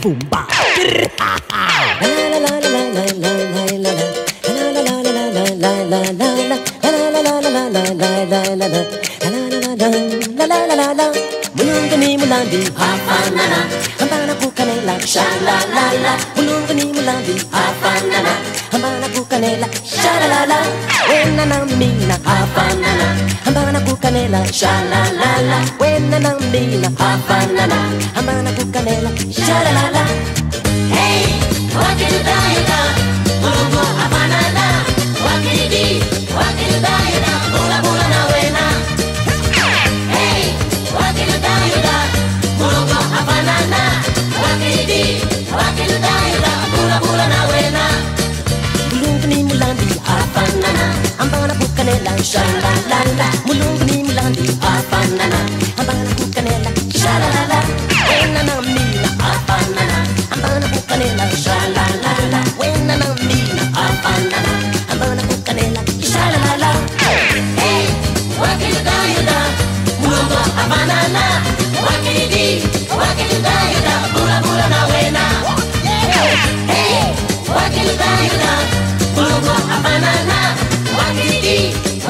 Vumba. Mulung gani mulandi hafanana, hambana kukanela shalalala. Mulung gani mulandi hafanana, hambana kukanela shalalala. Wena na mina hafanana, hambana kukanela shalalala. Wena na mina hafanana, hambana kukanela shalalala. Hey, wakidudayuda, mulungu hafanana. Wakidi, wakidudayuda, bula bula na wena. Hey, wakidudayuda, mulungu hafanana. Wakidi, wakidudayuda, bula bula na wena. Mulung gani mulandi hafanana, hambana kukanela shalalala. Mulung gani mulandi hafanana, hambana kukanela shalalala. Wena na mina hafanana, hambana kukanela shalalala. Wena na mina hafanana, hambana kukanela shalalala. Hey, wakidudayuda, mulungu hafanana. Wakidi, wakidudayuda, bula bula na wena. Hey, wakidudayuda, mulungu hafanana. Wakidi,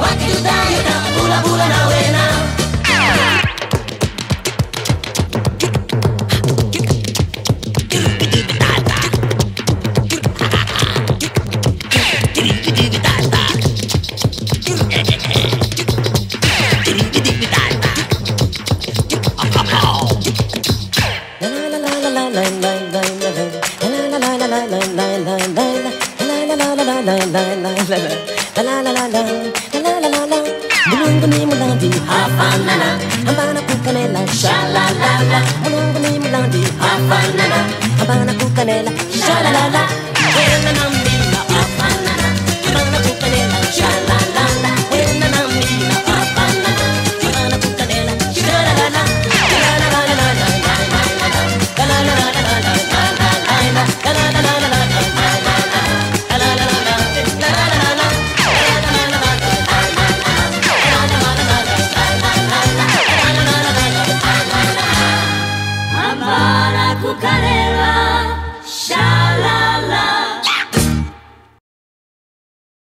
wakidudayuda, bula bula na wena. Mulung gani mulandi hafanana, hambana kukanela shalalala. Mulung gani mulandi hafanana, hambana kukanela shalalala.